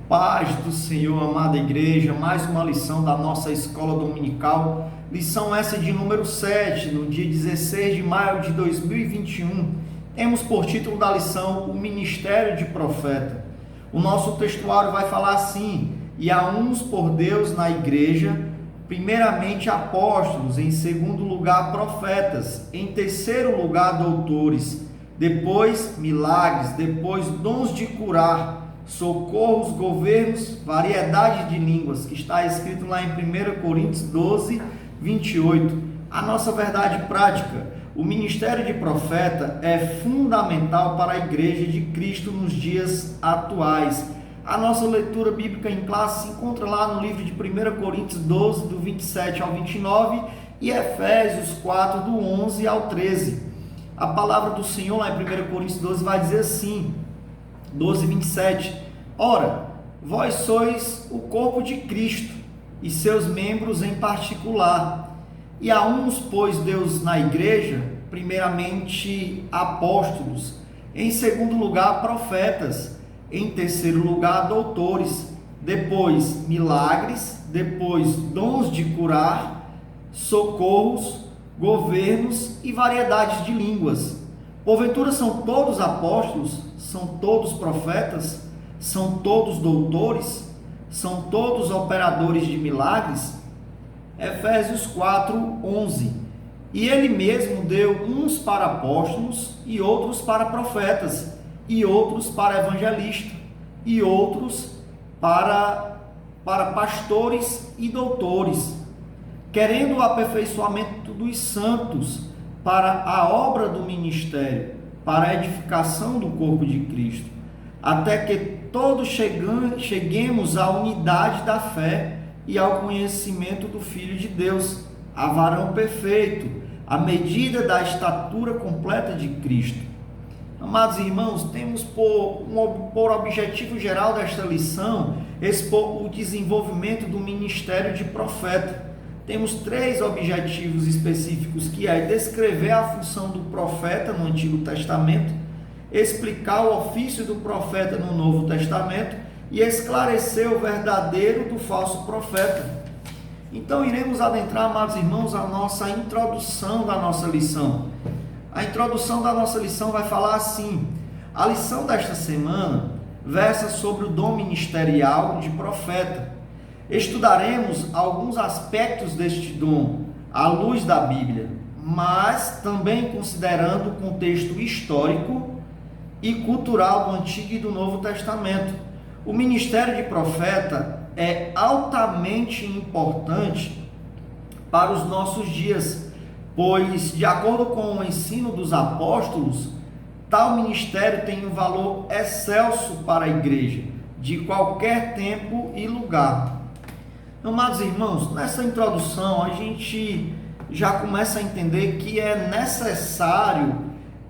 Paz do Senhor, amada igreja, mais uma lição da nossa escola dominical, lição essa de número 7, no dia 16 de maio de 2021. Temos por título da lição o Ministério de Profeta. O nosso textuário vai falar assim: e há uns por Deus na igreja, primeiramente apóstolos, em segundo lugar profetas, em terceiro lugar doutores, depois milagres, depois dons de curar, socorros, governos, variedade de línguas, que está escrito lá em 1 Coríntios 12, 28. A nossa verdade prática: o ministério de profeta é fundamental para a igreja de Cristo nos dias atuais. A nossa leitura bíblica em classe se encontra lá no livro de 1 Coríntios 12, do 27 ao 29, e Efésios 4, do 11 ao 13. A palavra do Senhor lá em 1 Coríntios 12 vai dizer assim, 12, 27. Ora, vós sois o corpo de Cristo e seus membros em particular. E a uns pôs Deus na igreja, primeiramente apóstolos, em segundo lugar profetas, em terceiro lugar doutores, depois milagres, depois dons de curar, socorros, governos e variedades de línguas. Porventura são todos apóstolos? São todos profetas? São todos doutores? São todos operadores de milagres? Efésios 4, 11. E ele mesmo deu uns para apóstolos, e outros para profetas, e outros para evangelistas, e outros para pastores e doutores, querendo o aperfeiçoamento dos santos, para a obra do ministério, para a edificação do corpo de Cristo, até que todos cheguemos à unidade da fé e ao conhecimento do Filho de Deus, a varão perfeito, à medida da estatura completa de Cristo. Amados irmãos, temos por objetivo geral desta lição expor o desenvolvimento do ministério de profeta. Temos três objetivos específicos, que é descrever a função do profeta no Antigo Testamento, explicar o ofício do profeta no Novo Testamento e esclarecer o verdadeiro do falso profeta. Então iremos adentrar, amados irmãos, a nossa introdução da nossa lição. A introdução da nossa lição vai falar assim: a lição desta semana versa sobre o dom ministerial de profeta. Estudaremos alguns aspectos deste dom à luz da Bíblia, mas também considerando o contexto histórico e cultural do Antigo e do Novo Testamento. O ministério de profeta é altamente importante para os nossos dias, pois, de acordo com o ensino dos apóstolos, tal ministério tem um valor excelso para a igreja, de qualquer tempo e lugar. Amados irmãos, nessa introdução a gente já começa a entender que é necessário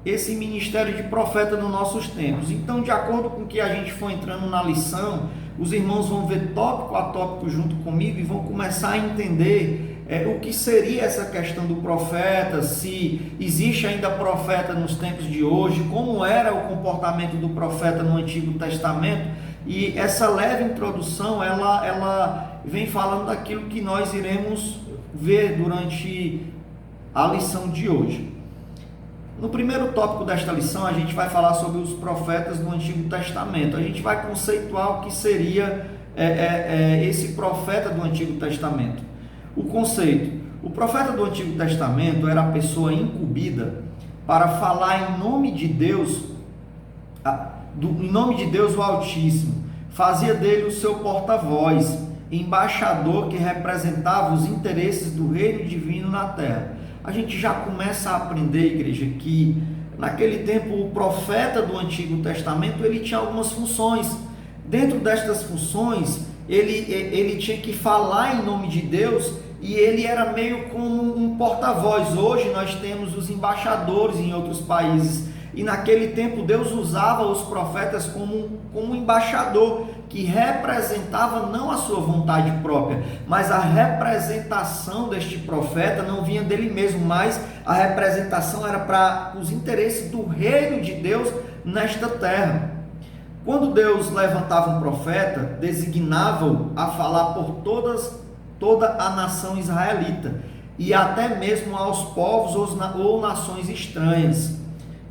esse ministério de profeta nos nossos tempos. Então, de acordo com o que a gente for entrando na lição, os irmãos vão ver tópico a tópico junto comigo e vão começar a entender o que seria essa questão do profeta, se existe ainda profeta nos tempos de hoje, como era o comportamento do profeta no Antigo Testamento. E essa leve introdução, ela vem falando daquilo que nós iremos ver durante a lição de hoje. No primeiro tópico desta lição, a gente vai falar sobre os profetas do Antigo Testamento. A gente vai conceituar o que seria esse profeta do Antigo Testamento. O conceito: o profeta do Antigo Testamento era a pessoa incumbida para falar em nome de Deus, em nome de Deus o Altíssimo. Fazia dele o seu porta-voz, embaixador que representava os interesses do reino divino na terra. A gente já começa a aprender, igreja, que naquele tempo o profeta do Antigo Testamento ele tinha algumas funções. Dentro destas funções, ele tinha que falar em nome de Deus, e ele era meio como um porta-voz. Hoje nós temos os embaixadores em outros países, e naquele tempo Deus usava os profetas como um embaixador, que representava não a sua vontade própria, mas a representação deste profeta não vinha dele mesmo, mas a representação era para os interesses do reino de Deus nesta terra. Quando Deus levantava um profeta, designava-o a falar por toda a nação israelita e até mesmo aos povos ou nações estranhas.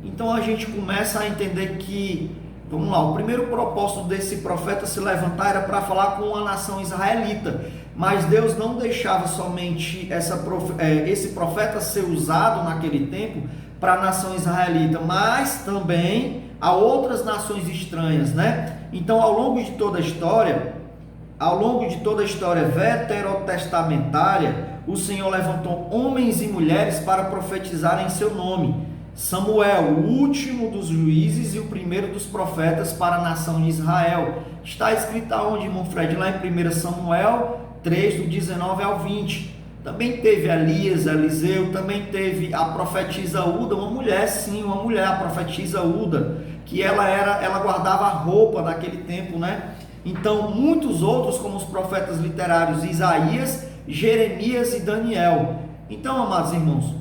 Então a gente começa a entender que, vamos lá, o primeiro propósito desse profeta se levantar era para falar com a nação israelita, mas Deus não deixava somente esse profeta ser usado naquele tempo para a nação israelita, mas também a outras nações estranhas, né? Então, ao longo de toda a história veterotestamentária, o Senhor levantou homens e mulheres para profetizarem em seu nome. Samuel, o último dos juízes e o primeiro dos profetas para a nação de Israel. Está escrito aonde, irmão Fred? Lá em 1 Samuel 3, do 19 ao 20. Também teve Elias, Eliseu, também teve a profetisa Uda, uma mulher, a profetisa Uda, que ela guardava a roupa naquele tempo, né? Então, muitos outros, como os profetas literários Isaías, Jeremias e Daniel. Então, amados irmãos,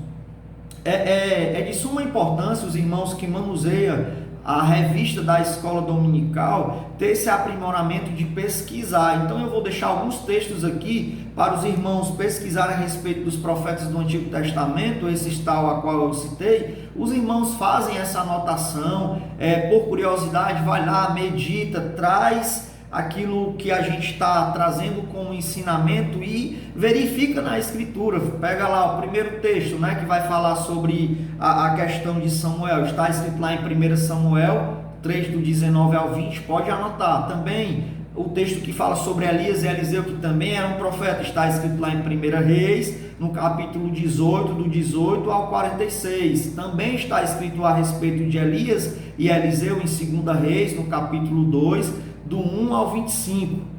é de suma importância os irmãos que manuseiam a revista da escola dominical ter esse aprimoramento de pesquisar. Então eu vou deixar alguns textos aqui para os irmãos pesquisarem a respeito dos profetas do Antigo Testamento, esse tal a qual eu citei. Os irmãos fazem essa anotação, por curiosidade, vai lá, medita, traz aquilo que a gente está trazendo como ensinamento e verifica na escritura. Pega lá o primeiro texto, né, que vai falar sobre a questão de Samuel. Está escrito lá em 1 Samuel 3, do 19 ao 20, pode anotar. Também o texto que fala sobre Elias e Eliseu, que também era um profeta, está escrito lá em 1 Reis, no capítulo 18, do 18 ao 46. Também está escrito a respeito de Elias e Eliseu em 2 Reis, no capítulo 2, do 1 ao 25.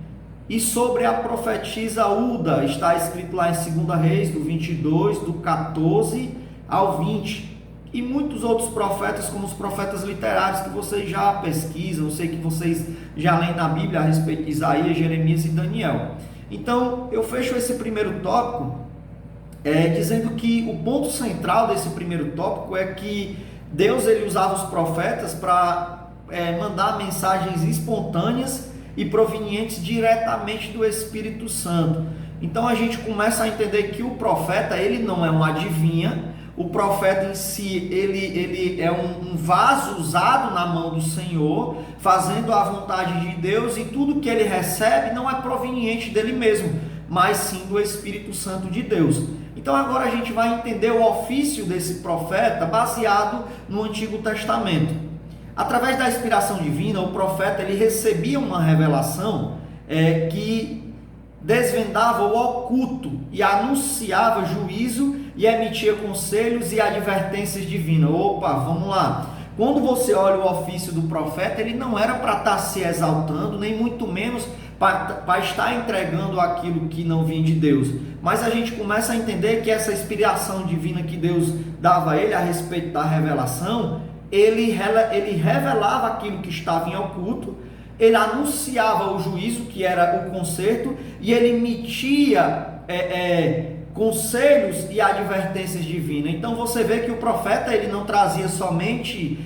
E sobre a profetisa Uda, está escrito lá em 2 Reis, do 22, do 14 ao 20. E muitos outros profetas, como os profetas literários, que vocês já pesquisam, eu sei que vocês já leem na Bíblia a respeito de Isaías, Jeremias e Daniel. Então, eu fecho esse primeiro tópico dizendo que o ponto central desse primeiro tópico é que Deus ele usava os profetas para mandar mensagens espontâneas e provenientes diretamente do Espírito Santo. Então a gente começa a entender que o profeta ele não é uma adivinha. O profeta em si ele é um vaso usado na mão do Senhor, fazendo a vontade de Deus, e tudo que ele recebe não é proveniente dele mesmo, mas sim do Espírito Santo de Deus. Então agora a gente vai entender o ofício desse profeta baseado no Antigo Testamento. Através da inspiração divina, o profeta ele recebia uma revelação que desvendava o oculto e anunciava juízo e emitia conselhos e advertências divinas. Opa, vamos lá. Quando você olha o ofício do profeta, ele não era para estar se exaltando, nem muito menos para estar entregando aquilo que não vinha de Deus. Mas a gente começa a entender que essa inspiração divina que Deus dava a ele a respeito da revelação, ele revelava aquilo que estava em oculto, ele anunciava o juízo, que era o conserto, e ele emitia conselhos e advertências divinas. Então você vê que o profeta ele não trazia somente,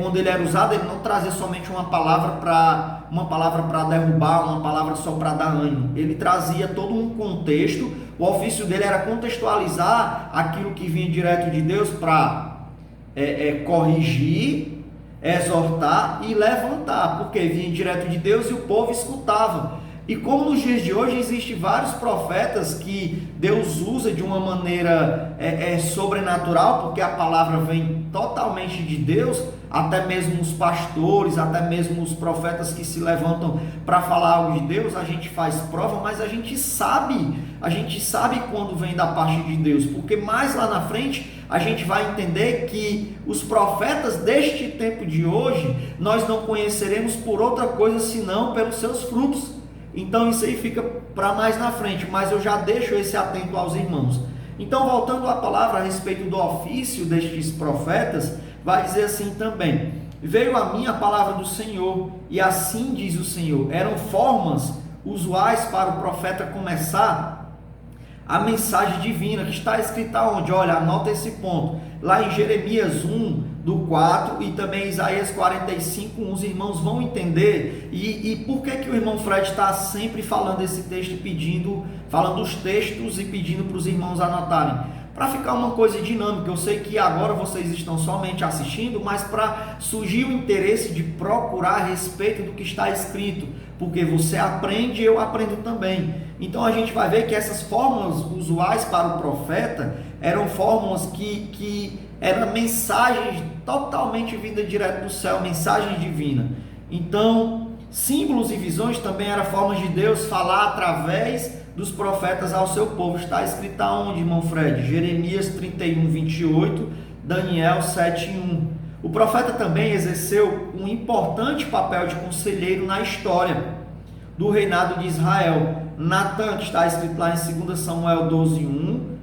quando ele era usado, ele não trazia somente uma palavra para derrubar, uma palavra só para dar ânimo. Ele trazia todo um contexto. O ofício dele era contextualizar aquilo que vinha direto de Deus para corrigir, exortar e levantar, porque vinha direto de Deus e o povo escutava. E como nos dias de hoje existem vários profetas que Deus usa de uma maneira sobrenatural, porque a palavra vem totalmente de Deus, até mesmo os pastores, até mesmo os profetas que se levantam para falar algo de Deus, a gente faz prova, mas a gente sabe quando vem da parte de Deus, porque mais lá na frente a gente vai entender que os profetas deste tempo de hoje, nós não conheceremos por outra coisa senão pelos seus frutos. Então isso aí fica para mais na frente, mas eu já deixo esse atento aos irmãos. Então, voltando à palavra a respeito do ofício destes profetas, vai dizer assim também: veio a mim a palavra do Senhor, e assim diz o Senhor. Eram formas usuais para o profeta começar a mensagem divina, que está escrita onde? Olha, anota esse ponto, lá em Jeremias 1, do 4 e também Isaías 45, os irmãos vão entender, e por que o irmão Fred está sempre falando esse texto, falando os textos e pedindo para os irmãos anotarem, para ficar uma coisa dinâmica. Eu sei que agora vocês estão somente assistindo, mas para surgir o interesse de procurar a respeito do que está escrito, porque você aprende e eu aprendo também. Então a gente vai ver que essas fórmulas usuais para o profeta eram fórmulas que eram mensagens totalmente vindas direto do céu, mensagem divina. Então, símbolos e visões também eram formas de Deus falar através dos profetas ao seu povo. Está escrito aonde, irmão Fred? Jeremias 31, 28, Daniel 7, 1. O profeta também exerceu um importante papel de conselheiro na história do reinado de Israel. Natan, que está escrito lá em 2 Samuel 12, 1,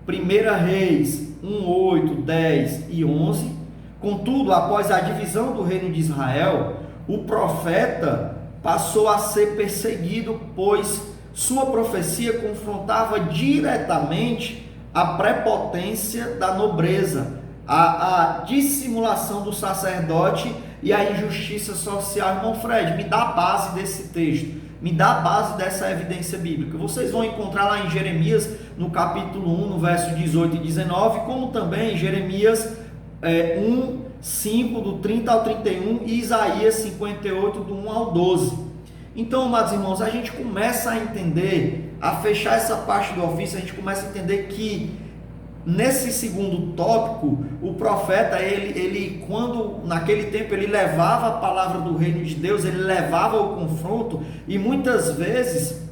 1 Reis 1, 8, 10 e 11. Contudo, após a divisão do reino de Israel, o profeta passou a ser perseguido, pois sua profecia confrontava diretamente a prepotência da nobreza, a dissimulação do sacerdote e a injustiça social. Irmão Fred, me dá a base desse texto, me dá a base dessa evidência bíblica. Vocês vão encontrar lá em Jeremias, no capítulo 1, no verso 18 e 19, como também em Jeremias 1, 5, do 30 ao 31, e Isaías 58, do 1 ao 12. Então, amados irmãos, a gente começa a entender, a fechar essa parte do ofício, a gente começa a entender que nesse segundo tópico, o profeta, ele quando naquele tempo ele levava a palavra do reino de Deus, ele levava o confronto, e muitas vezes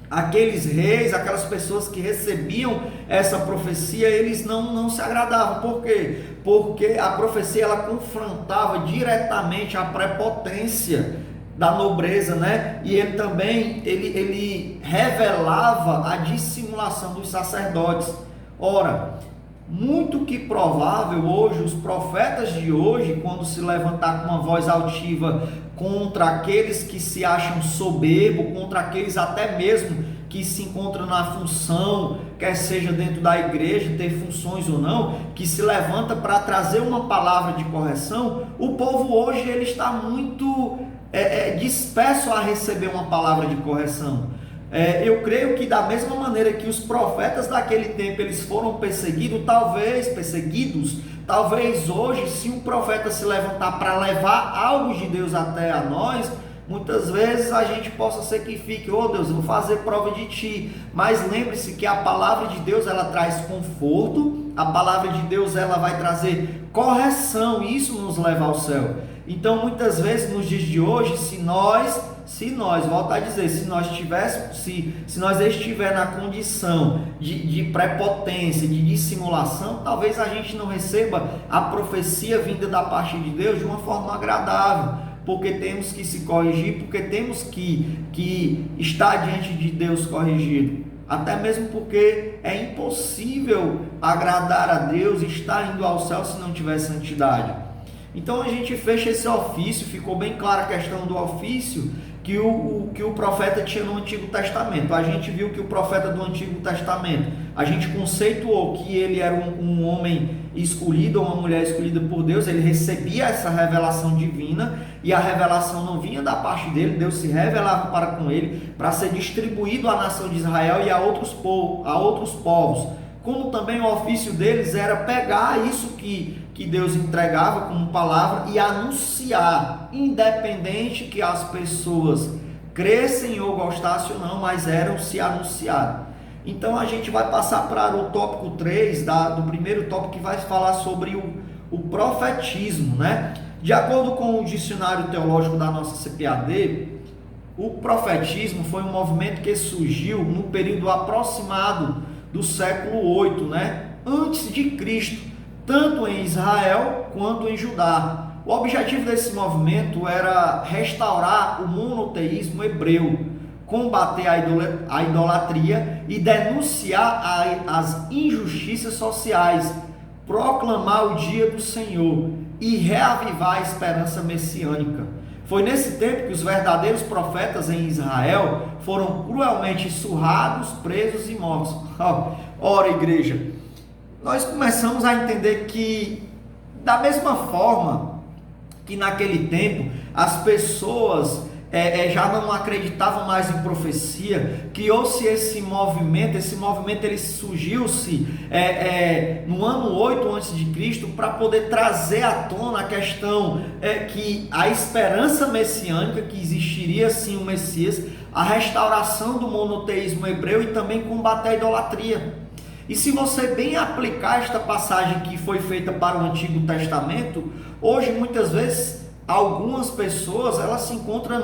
aqueles reis, aquelas pessoas que recebiam essa profecia, eles não se agradavam. Por quê? Porque a profecia ela confrontava diretamente a prepotência da nobreza, né? E ele também ele revelava a dissimulação dos sacerdotes. Ora, muito que provável hoje, os profetas de hoje, quando se levantar com uma voz altiva contra aqueles que se acham soberbos, contra aqueles até mesmo que se encontram na função, quer seja dentro da igreja, ter funções ou não, que se levanta para trazer uma palavra de correção, o povo hoje ele está muito disperso a receber uma palavra de correção. Eu creio que da mesma maneira que os profetas daquele tempo eles foram perseguidos, talvez hoje, se um profeta se levantar para levar algo de Deus até a nós, muitas vezes a gente possa ser que fique, oh Deus, eu vou fazer prova de ti. Mas lembre-se que a palavra de Deus ela traz conforto, a palavra de Deus ela vai trazer correção, e isso nos leva ao céu. Então muitas vezes nos dias de hoje, se nós, volto a dizer, se nós estiver na condição de prepotência, de dissimulação, talvez a gente não receba a profecia vinda da parte de Deus de uma forma agradável, porque temos que se corrigir, porque temos que estar diante de Deus corrigido, até mesmo porque é impossível agradar a Deus e estar indo ao céu se não tiver santidade. Então a gente fecha esse ofício, ficou bem clara a questão do ofício que o profeta tinha no Antigo Testamento. A gente viu que o profeta do Antigo Testamento, a gente conceituou que ele era um homem escolhido, ou uma mulher escolhida por Deus, ele recebia essa revelação divina, e a revelação não vinha da parte dele, Deus se revelava para com ele, para ser distribuído à nação de Israel e a outros povos. Como também o ofício deles era pegar isso que Deus entregava como palavra e anunciar, independente que as pessoas crescem ou gostassem ou não, mas eram se anunciar. Então a gente vai passar para o tópico 3, do primeiro tópico, que vai falar sobre o profetismo, né? De acordo com o dicionário teológico da nossa CPAD, o profetismo foi um movimento que surgiu no período aproximado do século 8, né? Antes de Cristo, tanto em Israel quanto em Judá. O objetivo desse movimento era restaurar o monoteísmo hebreu, combater a idolatria e denunciar as injustiças sociais, proclamar o dia do Senhor e reavivar a esperança messiânica. Foi nesse tempo que os verdadeiros profetas em Israel foram cruelmente surrados, presos e mortos. Ora, igreja, nós começamos a entender que, da mesma forma que naquele tempo as pessoas já não acreditavam mais em profecia, criou-se esse movimento ele surgiu-se no ano 8 a.C. para poder trazer à tona a questão que a esperança messiânica, que existiria sim o Messias, a restauração do monoteísmo hebreu e também combater a idolatria. E se você bem aplicar esta passagem que foi feita para o Antigo Testamento, hoje muitas vezes algumas pessoas elas se encontram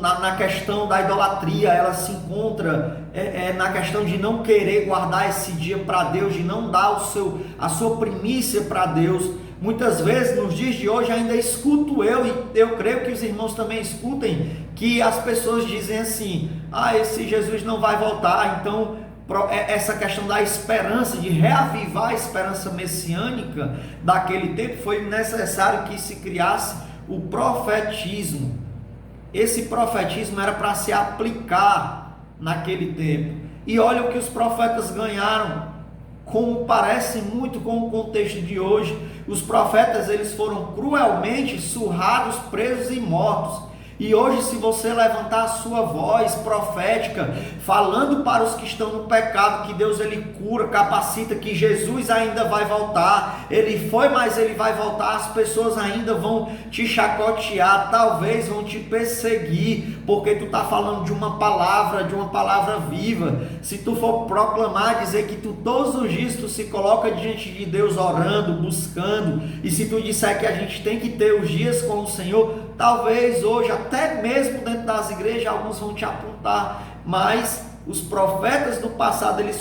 na questão da idolatria, elas se encontram na questão de não querer guardar esse dia para Deus, de não dar a sua primícia para Deus. Muitas vezes nos dias de hoje ainda escuto e eu creio que os irmãos também escutem, que as pessoas dizem assim: esse Jesus não vai voltar. Então essa questão da esperança, de reavivar a esperança messiânica daquele tempo, foi necessário que se criasse o profetismo. Esse profetismo era para se aplicar naquele tempo. E olha o que os profetas ganharam, como parece muito com o contexto de hoje. Os profetas eles foram cruelmente surrados, presos e mortos. E hoje, se você levantar a sua voz profética, falando para os que estão no pecado, que Deus ele cura, capacita, que Jesus ainda vai voltar, ele foi, mas ele vai voltar, as pessoas ainda vão te chacotear, talvez vão te perseguir, porque tu está falando de uma palavra viva. Se tu for proclamar, dizer que tu todos os dias tu se coloca diante de Deus orando, buscando, e se tu disser que a gente tem que ter os dias com o Senhor, talvez hoje, até mesmo dentro das igrejas, alguns vão te apontar, mas os profetas do passado, eles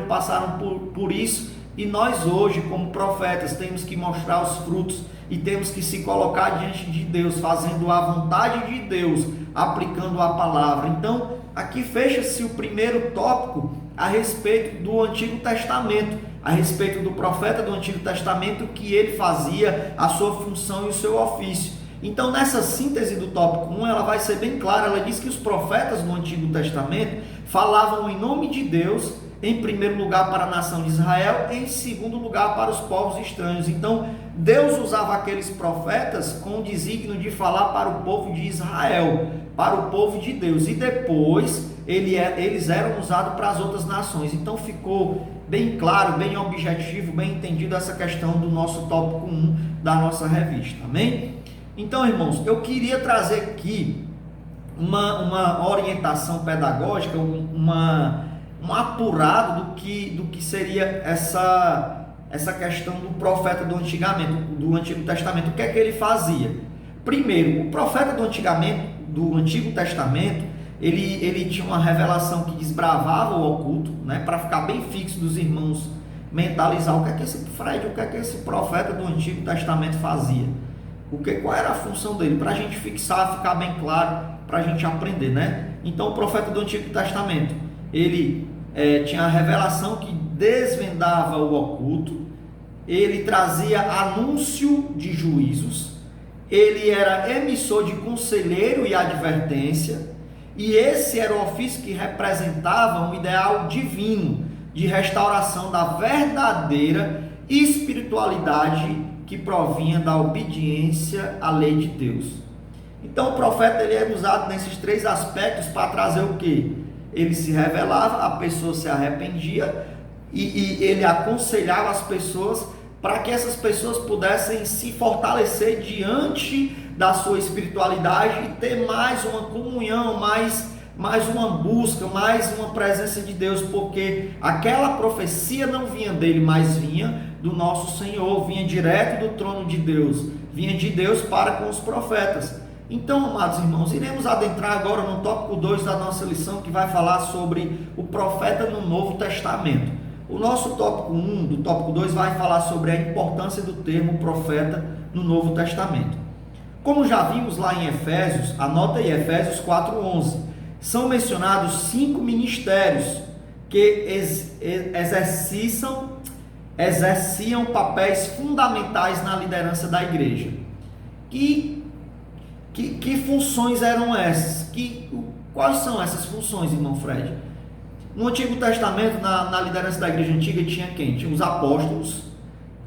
passaram por isso, e nós hoje, como profetas, temos que mostrar os frutos, e temos que se colocar diante de Deus, fazendo a vontade de Deus, aplicando a palavra. Então, aqui fecha-se o primeiro tópico a respeito do Antigo Testamento, a respeito do profeta do Antigo Testamento, que ele fazia a sua função e o seu ofício. Então, nessa síntese do tópico 1, ela vai ser bem clara. Ela diz que os profetas do Antigo Testamento falavam em nome de Deus, em primeiro lugar para a nação de Israel, em segundo lugar para os povos estranhos. Então, Deus usava aqueles profetas com o desígnio de falar para o povo de Israel, para o povo de Deus, e depois eles eram usados para as outras nações. Então, ficou bem claro, bem objetivo, bem entendido essa questão do nosso tópico 1 da nossa revista. Amém? Então, irmãos, eu queria trazer aqui uma orientação pedagógica, um apurado do que seria essa questão do profeta do Antigo Testamento. O que é que ele fazia? Primeiro, o profeta do Antigo Testamento, ele tinha uma revelação que desbravava o oculto, né, para ficar bem fixo dos irmãos mentalizar o que é que esse profeta do Antigo Testamento fazia. Qual era a função dele? Para a gente fixar, ficar bem claro, para a gente aprender, né? Então, o profeta do Antigo Testamento, ele tinha a revelação que desvendava o oculto, ele trazia anúncio de juízos, ele era emissor de conselheiro e advertência, e esse era o ofício que representava um ideal divino de restauração da verdadeira espiritualidade que provinha da obediência à lei de Deus. Então o profeta ele é usado nesses três aspectos para trazer o quê? Ele se revelava, a pessoa se arrependia e ele aconselhava as pessoas para que essas pessoas pudessem se fortalecer diante da sua espiritualidade e ter mais uma comunhão, mais uma busca, mais uma presença de Deus, porque aquela profecia não vinha dele, mas vinha do nosso Senhor, vinha direto do trono de Deus, vinha de Deus para com os profetas. Então, amados irmãos, iremos adentrar agora no tópico 2 da nossa lição, que vai falar sobre o profeta no Novo Testamento. O nosso tópico 1 do tópico 2 vai falar sobre a importância do termo profeta no Novo Testamento. Como já vimos lá em Efésios, anota aí, Efésios 4:11, são mencionados 5 ministérios que exerciam papéis fundamentais na liderança da igreja. E Que funções eram essas? Quais são essas funções, irmão Fred? No Antigo Testamento, na liderança da igreja antiga, tinha quem? Tinha os apóstolos,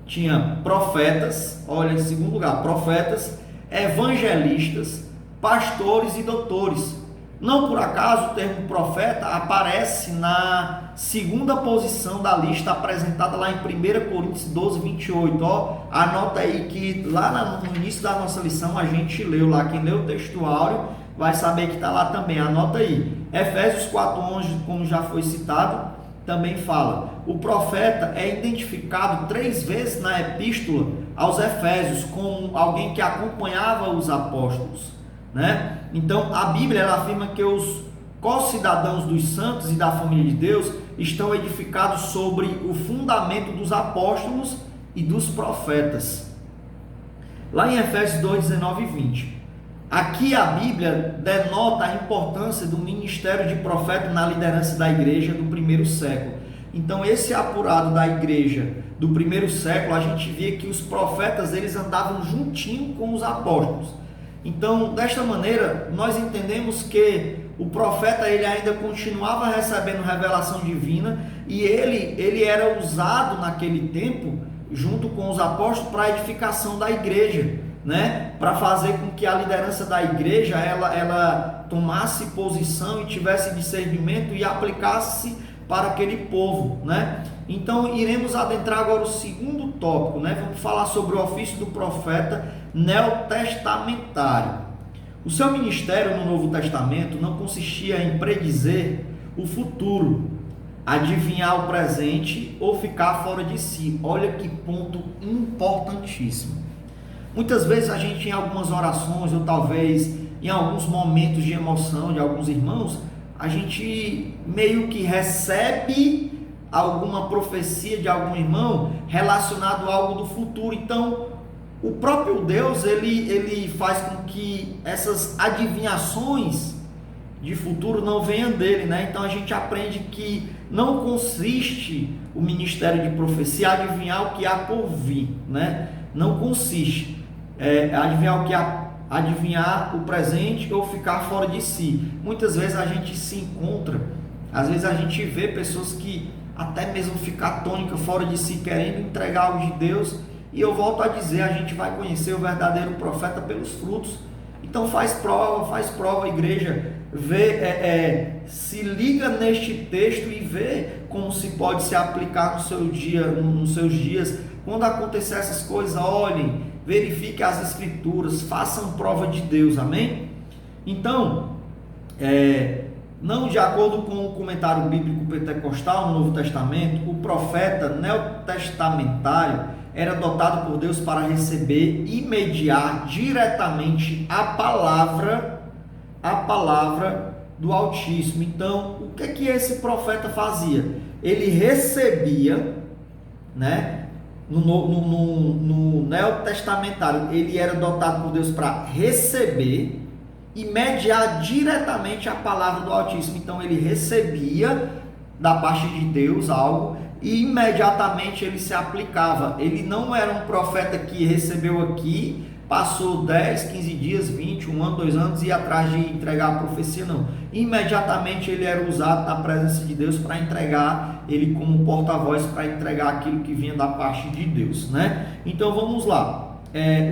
tinha profetas, olha, em segundo lugar, profetas, evangelistas, pastores e doutores. Não por acaso o termo profeta aparece na segunda posição da lista apresentada lá em 1 Coríntios 12, 28. Anota aí que lá no início da nossa lição a gente leu lá, quem leu o textuário vai saber que está lá também, anota aí. Efésios 4:11, como já foi citado, também fala. O profeta é identificado 3 vezes na epístola aos Efésios como alguém que acompanhava os apóstolos, né? Então a Bíblia ela afirma que os co-cidadãos dos santos e da família de Deus estão edificados sobre o fundamento dos apóstolos e dos profetas. Lá em Efésios 2:19 e 20. Aqui a Bíblia denota a importância do ministério de profeta na liderança da igreja do primeiro século. Então esse apurado da igreja do primeiro século, a gente via que os profetas eles andavam juntinho com os apóstolos. Então, desta maneira, nós entendemos que o profeta ele ainda continuava recebendo revelação divina e ele era usado naquele tempo, junto com os apóstolos, para a edificação da igreja, né? Para fazer com que a liderança da igreja ela tomasse posição e tivesse discernimento e aplicasse para aquele povo, né? Então iremos adentrar agora o segundo tópico, né? Vamos falar sobre o ofício do profeta neotestamentário. O seu ministério no Novo Testamento não consistia em predizer o futuro, adivinhar o presente ou ficar fora de si. Olha que ponto importantíssimo. Muitas vezes a gente, em algumas orações ou talvez em alguns momentos de emoção de alguns irmãos, a gente meio que recebe alguma profecia de algum irmão relacionado a algo do futuro. Então o próprio Deus ele faz com que essas adivinhações de futuro não venham dele, né? Então a gente aprende que não consiste o ministério de profecia adivinhar o que há por vir, né? Não consiste adivinhar o presente ou ficar fora de si. Muitas vezes a gente se encontra, às vezes a gente vê pessoas que até mesmo ficam atônicas, fora de si, querendo entregar algo de Deus. E eu volto a dizer, a gente vai conhecer o verdadeiro profeta pelos frutos. Então faz prova, igreja, se liga neste texto e vê como se pode se aplicar nos seus dias. Quando acontecer essas coisas, olhem, verifiquem as escrituras, façam prova de Deus, amém? Então, não de acordo com o comentário bíblico pentecostal no Novo Testamento, o profeta neotestamentário era dotado por Deus para receber e mediar diretamente a palavra do Altíssimo. Então, o que esse profeta fazia? Ele recebia, né? No neotestamentário, ele era dotado por Deus para receber e mediar diretamente a palavra do Altíssimo. Então ele recebia da parte de Deus algo e imediatamente ele se aplicava. Ele não era um profeta que recebeu aqui, passou 10, 15 dias, 20, 1 ano, 2 anos e ia atrás de entregar a profecia, não. Imediatamente ele era usado na presença de Deus para entregar, ele como porta-voz para entregar aquilo que vinha da parte de Deus, né? Então vamos lá.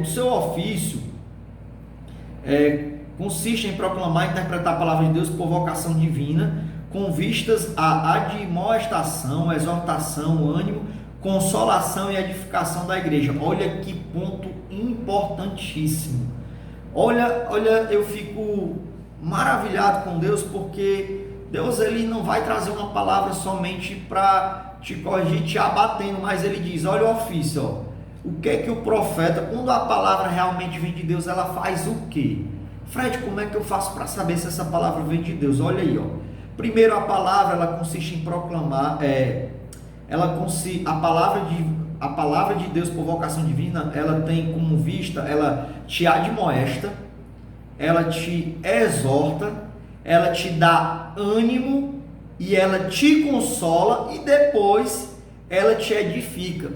O seu ofício consiste em proclamar e interpretar a palavra de Deus por vocação divina, com vistas à admoestação, exortação, ânimo, consolação e edificação da igreja. Olha que ponto importantíssimo. Olha, eu fico maravilhado com Deus, porque Deus ele não vai trazer uma palavra somente para te corrigir, te abatendo, mas ele diz, olha o ofício, o que o profeta, quando a palavra realmente vem de Deus, ela faz o quê? Fred, como é que eu faço para saber se essa palavra vem de Deus? Olha aí, primeiro a palavra ela consiste em proclamar, a palavra de Deus por vocação divina, ela tem como vista, ela te admoesta, ela te exorta, ela te dá ânimo e ela te consola e depois ela te edifica.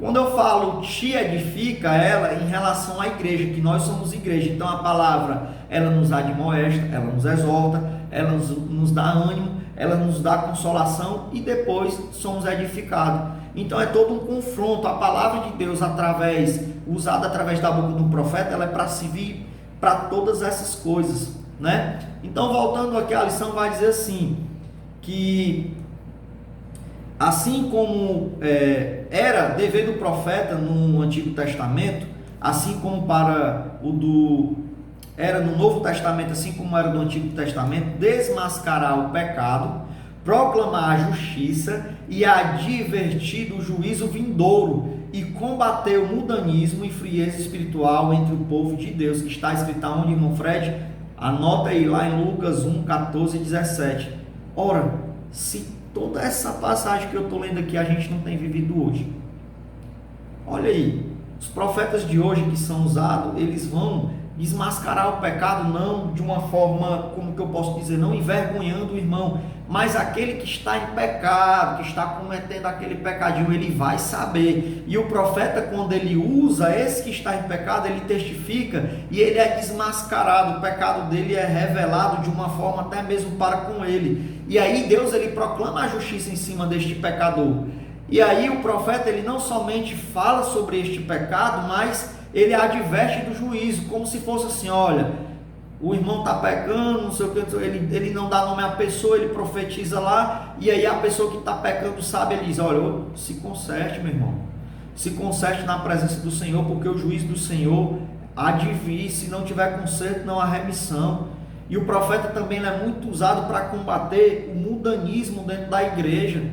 Quando eu falo te edifica, ela em relação à igreja, que nós somos igreja. Então a palavra, ela nos admoesta, ela nos exorta, ela nos dá ânimo, ela nos dá consolação e depois somos edificados. Então é todo um confronto. A palavra de Deus, usada através da boca do profeta, ela é para servir para todas essas coisas, né? Então, voltando aqui, a lição vai dizer assim, que assim como era dever do profeta no Antigo Testamento, assim como era no Novo Testamento, assim como era no Antigo Testamento, desmascarar o pecado, proclamar a justiça e advertir do juízo vindouro e combater o mundanismo e frieza espiritual entre o povo de Deus, que está escrito onde, irmão Fred? Anota aí lá em Lucas 1, 14 e 17. Ora, se toda essa passagem que eu estou lendo aqui a gente não tem vivido hoje, olha aí, os profetas de hoje que são usados, eles vão desmascarar o pecado, não de uma forma, como que eu posso dizer, não envergonhando o irmão, mas aquele que está em pecado, que está cometendo aquele pecadinho, ele vai saber. E o profeta, quando ele usa esse que está em pecado, ele testifica e ele é desmascarado, o pecado dele é revelado de uma forma até mesmo para com ele. E aí Deus, ele proclama a justiça em cima deste pecador. E aí o profeta, ele não somente fala sobre este pecado, mas ele adverte do juízo, como se fosse assim, olha, o irmão está pecando, não sei o que, ele não dá nome à pessoa, ele profetiza lá, e aí a pessoa que está pecando sabe, ele diz, olha, se conserte, meu irmão, se conserte na presença do Senhor, porque o juízo do Senhor há de vir, se não tiver conserto, não há remissão. E o profeta também é muito usado para combater o mundanismo dentro da igreja.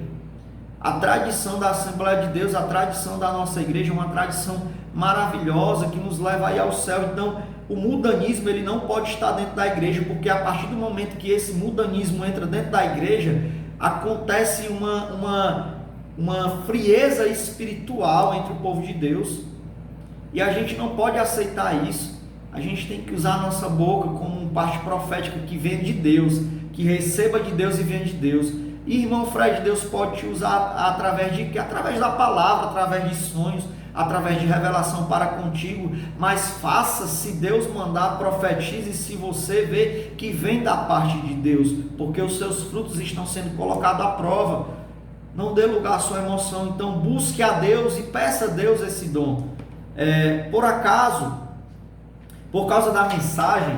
A tradição da Assembleia de Deus, a tradição da nossa igreja é uma tradição maravilhosa que nos leva aí ao céu. Então, o mundanismo, ele não pode estar dentro da igreja, porque a partir do momento que esse mundanismo entra dentro da igreja, acontece uma frieza espiritual entre o povo de Deus, e a gente não pode aceitar isso. A gente tem que usar a nossa boca como uma parte profética que vem de Deus, que receba de Deus e vem de Deus. E, irmão Fred, Deus pode te usar através da palavra, através de sonhos, através de revelação para contigo, mas faça, se Deus mandar, profetize, se você vê que vem da parte de Deus, porque os seus frutos estão sendo colocados à prova. Não dê lugar à sua emoção, então busque a Deus e peça a Deus esse dom. Por causa da mensagem,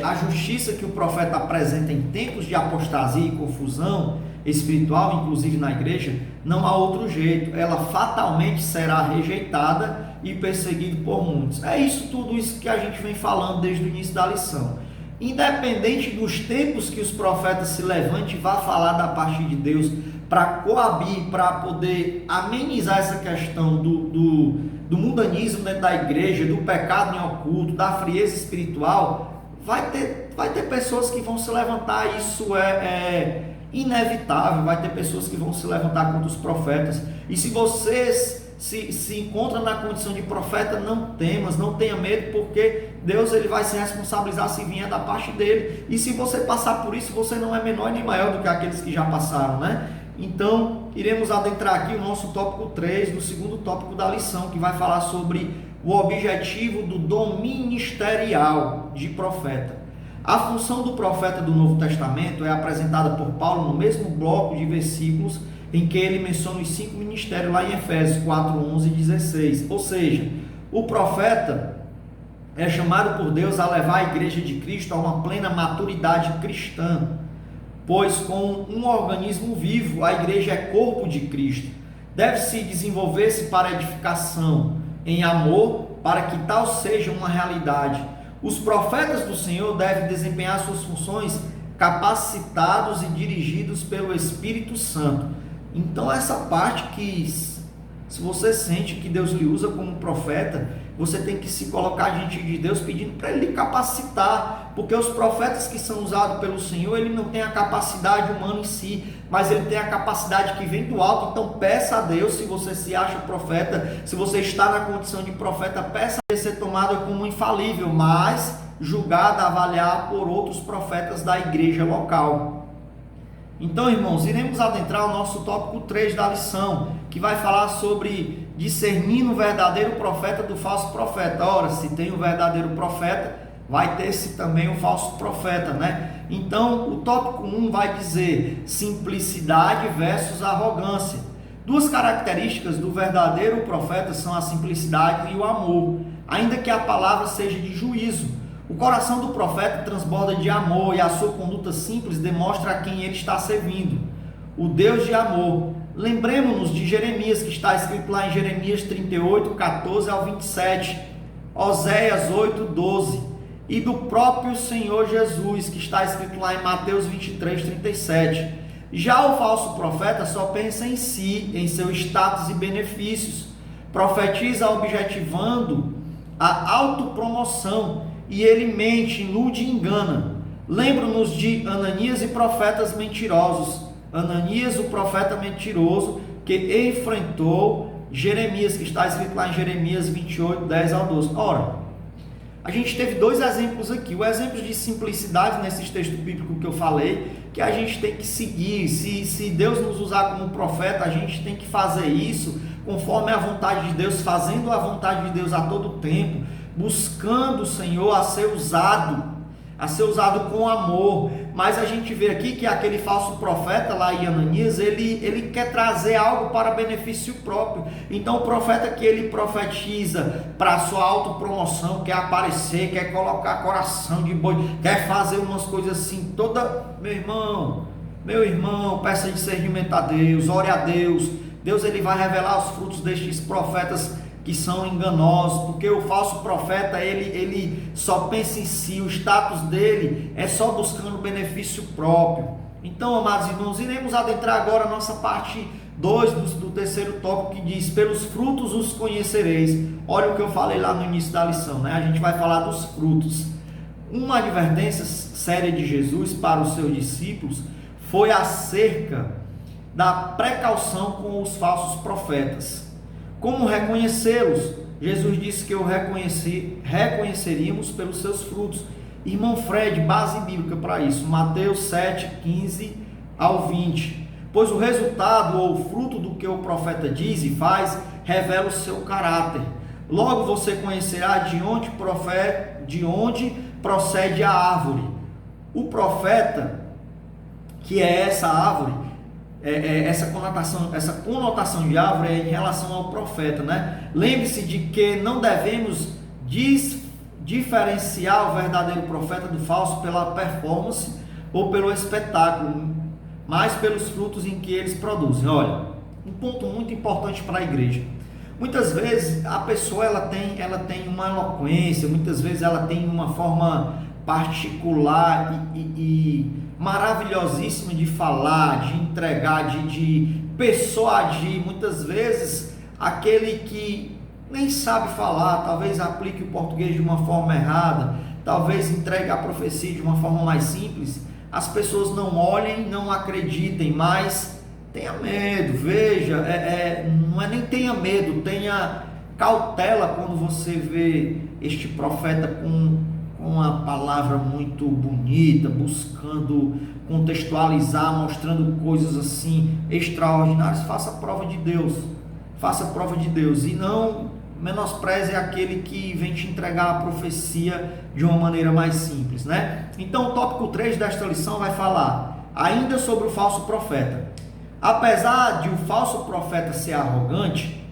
a justiça que o profeta apresenta em tempos de apostasia e confusão espiritual, inclusive na igreja, não há outro jeito, ela fatalmente será rejeitada e perseguida por muitos. É isso, tudo isso que a gente vem falando desde o início da lição. Independente dos tempos que os profetas se levantem e vá falar da parte de Deus para coabir, para poder amenizar essa questão do mundanismo dentro da igreja, do pecado em oculto, da frieza espiritual, vai ter pessoas que vão se levantar, isso é inevitável, vai ter pessoas que vão se levantar contra os profetas. E se vocês se encontra na condição de profeta, não temas, não tenha medo, porque Deus, ele vai se responsabilizar se vier da parte dele. E se você passar por isso, você não é menor nem maior do que aqueles que já passaram, né? Então, iremos adentrar aqui o nosso tópico 3, do segundo tópico da lição, que vai falar sobre o objetivo do dom ministerial de profeta. A função do profeta do Novo Testamento é apresentada por Paulo no mesmo bloco de versículos em que ele menciona os 5 ministérios lá em Efésios 4, 11 e 16. Ou seja, o profeta é chamado por Deus a levar a igreja de Cristo a uma plena maturidade cristã, pois com um organismo vivo, a igreja é corpo de Cristo. Deve-se desenvolver-se para edificação em amor, para que tal seja uma realidade. Os profetas do Senhor devem desempenhar suas funções capacitados e dirigidos pelo Espírito Santo. Então essa parte que, se você sente que Deus lhe usa como profeta, você tem que se colocar diante de Deus pedindo para Ele lhe capacitar, porque os profetas que são usados pelo Senhor, ele não tem a capacidade humana em si, mas ele tem a capacidade que vem do alto. Então peça a Deus, se você se acha profeta, se você está na condição de profeta, peça a Deus ser tomada como infalível, mas julgada, avaliada por outros profetas da igreja local. Então, irmãos, iremos adentrar o nosso tópico 3 da lição, que vai falar sobre discernindo o verdadeiro profeta do falso profeta. Ora, se tem o verdadeiro profeta, vai ter-se também o falso profeta, né? Então, o tópico 1 vai dizer simplicidade versus arrogância. Duas características do verdadeiro profeta são a simplicidade e o amor, ainda que a palavra seja de juízo. O coração do profeta transborda de amor e a sua conduta simples demonstra a quem ele está servindo, o Deus de amor. Lembremos-nos de Jeremias, que está escrito lá em Jeremias 38, 14 ao 27, Oséias 8, 12, e do próprio Senhor Jesus, que está escrito lá em Mateus 23, 37. Já o falso profeta só pensa em si, em seu status e benefícios, profetiza objetivando a autopromoção, e ele mente, ilude e engana. Lembro-nos de Ananias e profetas mentirosos. Ananias, o profeta mentiroso, que enfrentou Jeremias, que está escrito lá em Jeremias 28, 10 ao 12. Ora, a gente teve dois exemplos aqui. O exemplo de simplicidade nesses textos bíblicos que eu falei, que a gente tem que seguir. Se Deus nos usar como profeta, a gente tem que fazer isso conforme a vontade de Deus, fazendo a vontade de Deus a todo tempo, buscando o Senhor a ser usado com amor. Mas a gente vê aqui que aquele falso profeta lá em Ananias, ele quer trazer algo para benefício próprio. Então o profeta que ele profetiza para a sua autopromoção, quer aparecer, quer colocar coração de boi, quer fazer umas coisas assim, meu irmão, peça discernimento a Deus, ore a Deus. Deus ele vai revelar os frutos destes profetas que são enganosos, porque o falso profeta, ele só pensa em si, o status dele é só buscando benefício próprio. Então, amados irmãos, iremos adentrar agora a nossa parte 2 do terceiro tópico, que diz, pelos frutos os conhecereis. Olha o que eu falei lá no início da lição, né? A gente vai falar dos frutos. Uma advertência séria de Jesus para os seus discípulos foi acerca da precaução com os falsos profetas. Como reconhecê-los? Jesus disse que reconheceríamos pelos seus frutos. Irmão Fred, base bíblica para isso, Mateus 7, 15 ao 20. Pois o resultado ou o fruto do que o profeta diz e faz revela o seu caráter. Logo você conhecerá de onde procede a árvore. O profeta, que é essa árvore, essa conotação de árvore é em relação ao profeta, né? Lembre-se de que não devemos diferenciar o verdadeiro profeta do falso pela performance ou pelo espetáculo, mas pelos frutos em que eles produzem. Olha, um ponto muito importante para a igreja. Muitas vezes a pessoa ela tem uma eloquência, muitas vezes ela tem uma forma particular e maravilhosíssima de falar, de entregar, de persuadir. Muitas vezes aquele que nem sabe falar, talvez aplique o português de uma forma errada, talvez entregue a profecia de uma forma mais simples, as pessoas não olhem, não acreditem, mas tenha medo. Veja, não é nem tenha medo, tenha cautela quando você vê este profeta com uma palavra muito bonita, buscando contextualizar, mostrando coisas assim extraordinárias. Faça prova de Deus, e não menospreze aquele que vem te entregar a profecia de uma maneira mais simples, né? Então o tópico 3 desta lição vai falar ainda sobre o falso profeta. Apesar de o falso profeta ser arrogante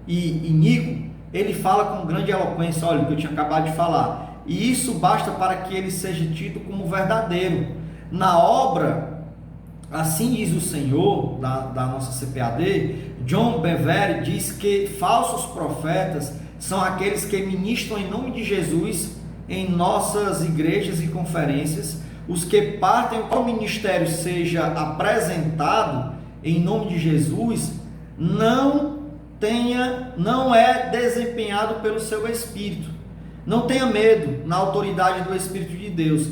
e iníquo, ele fala com grande eloquência. Olha o que eu tinha acabado de falar. E isso basta para que ele seja tido como verdadeiro. Na obra, assim diz o Senhor, da nossa CPAD, John Bevere diz que falsos profetas são aqueles que ministram em nome de Jesus em nossas igrejas e conferências, os que partem para o ministério seja apresentado em nome de Jesus, não é desempenhado pelo seu espírito. Não tenha medo na autoridade do Espírito de Deus.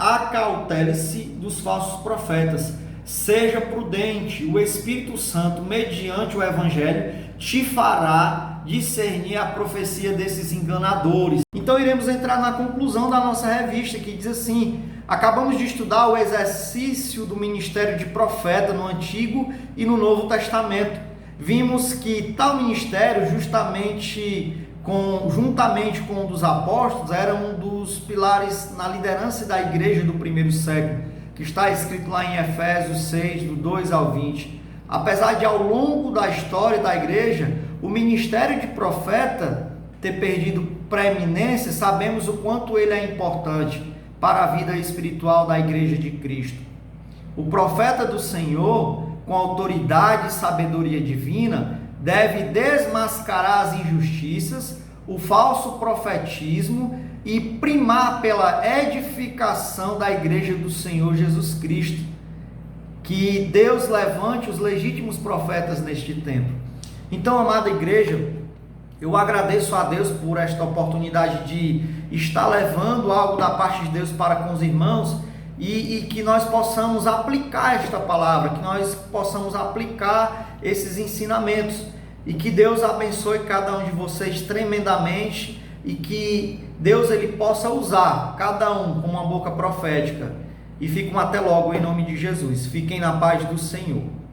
Acautele-se dos falsos profetas. Seja prudente. O Espírito Santo, mediante o Evangelho, te fará discernir a profecia desses enganadores. Então iremos entrar na conclusão da nossa revista, que diz assim: Acabamos de estudar o exercício do ministério de profeta no Antigo e no Novo Testamento. Vimos que tal ministério, juntamente com um dos apóstolos, era um dos pilares na liderança da igreja do primeiro século, que está escrito lá em Efésios 6, do 2 ao 20. Apesar de, ao longo da história da igreja, o ministério de profeta ter perdido preeminência, sabemos o quanto ele é importante para a vida espiritual da igreja de Cristo. O profeta do Senhor, com autoridade e sabedoria divina, deve desmascarar as injustiças, o falso profetismo e primar pela edificação da igreja do Senhor Jesus Cristo. Que Deus levante os legítimos profetas neste tempo. Então, amada igreja, eu agradeço a Deus por esta oportunidade de estar levando algo da parte de Deus para com os irmãos e que nós possamos aplicar esta palavra, que nós possamos aplicar esses ensinamentos e que Deus abençoe cada um de vocês tremendamente e que Deus ele possa usar cada um com uma boca profética. E fiquem até logo em nome de Jesus. Fiquem na paz do Senhor.